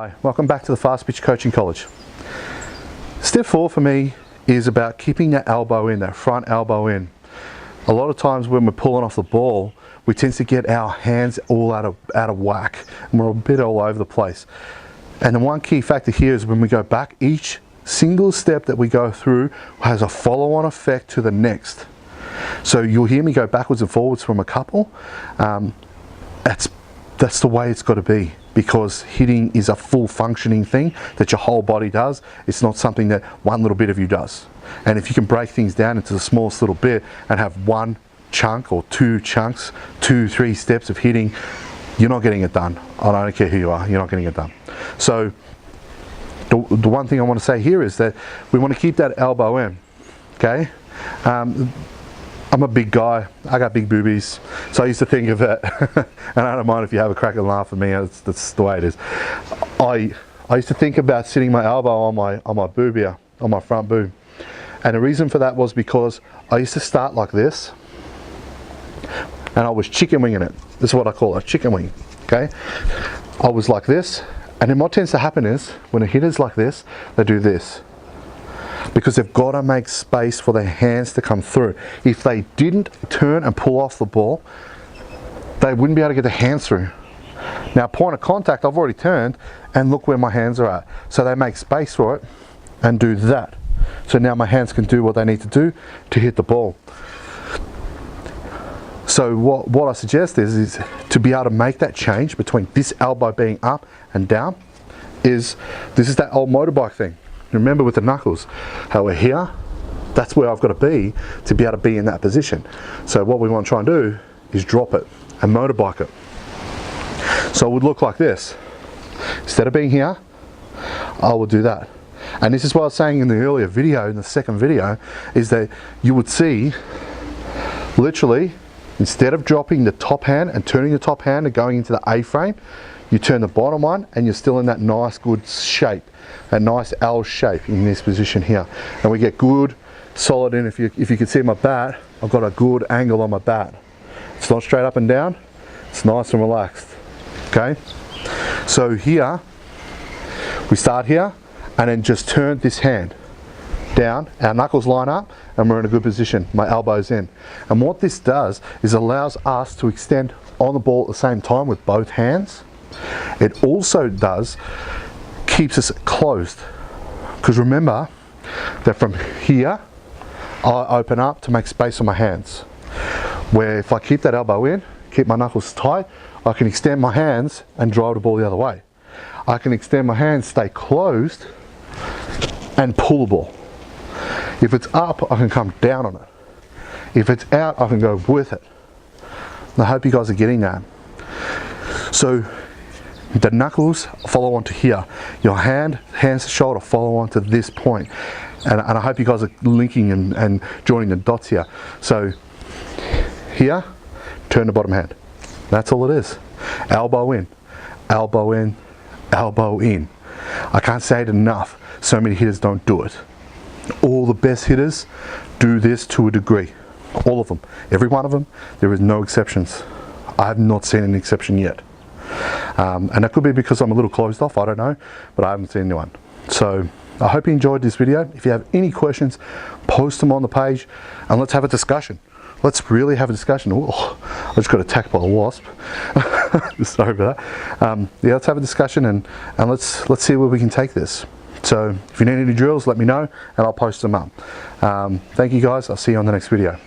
Hi, welcome back to the Fastpitch Coaching College. Step 4 for me is about keeping that elbow in, that front elbow in. A lot of times when we're pulling off the ball, we tend to get our hands all out of whack and we're a bit all over the place. And the one key factor here is when we go back, each single step that we go through has a follow-on effect to the next. So you'll hear me go backwards and forwards from a couple. That's the way it's got to be, because hitting is a full functioning thing that your whole body does. It's not something that one little bit of you does. And if you can break things down into the smallest little bit and have one chunk or two chunks, 2-3 steps of hitting, you're not getting it done. I don't care who you are, you're not getting it done. So the one thing I want to say here is that we want to keep that elbow in, okay? I'm a big guy, I got big boobies, so I used to think of it, and I don't mind if you have a crack and laugh at me, that's the way it is. I used to think about sitting my elbow on my boob here, on my front boob. And the reason for that was because I used to start like this, and I was chicken winging it. This is what I call a chicken wing, okay? I was like this, and then what tends to happen is, when a hitter's like this, they do this. Because they've got to make space for their hands to come through. If they didn't turn and pull off the ball, they wouldn't be able to get their hands through. Now, point of contact, I've already turned, and look where my hands are at. So they make space for it and do that. So now my hands can do what they need to do to hit the ball. So what I suggest is to be able to make that change between this elbow being up and down. This is that old motorbike thing. Remember with the knuckles, how we're here, that's where I've got to be able to be in that position. So what we want to try and do is drop it and motorbike it. So it would look like this. Instead of being here, I will do that. And this is what I was saying in the earlier video, in the second video, is that you would see, literally, instead of dropping the top hand and turning the top hand and going into the A-frame, you turn the bottom one and you're still in that nice good shape, a nice L shape in this position here. And we get good, solid in. If you can see my bat, I've got a good angle on my bat. It's not straight up and down, it's nice and relaxed, okay? So here, we start here and then just turn this hand down, our knuckles line up and we're in a good position, my elbow's in. And what this does is allows us to extend on the ball at the same time with both hands. It also keeps us closed, because remember that from here I open up to make space on my hands, where if I keep that elbow in, keep my knuckles tight, I can extend my hands and drive the ball the other way. I can extend my hands, stay closed and pull the ball. If it's up, I can come down on it. If it's out, I can go with it. And I hope you guys are getting that. So the knuckles follow on to here. Your hands to shoulder follow on to this point. And I hope you guys are linking and joining the dots here. So here, turn the bottom hand. That's all it is. Elbow in, elbow in, elbow in. I can't say it enough. So many hitters don't do it. All the best hitters do this to a degree. All of them. Every one of them. There is no exceptions. I have not seen an exception yet. And that could be because I'm a little closed off, I don't know, but I haven't seen anyone. So I hope you enjoyed this video. If you have any questions, post them on the page and let's have a discussion. Let's really have a discussion. Oh, I just got attacked by a wasp. Sorry about that. Yeah, let's have a discussion and let's see where we can take this. So if you need any drills, let me know and I'll post them up. Thank you guys. I'll see you on the next video.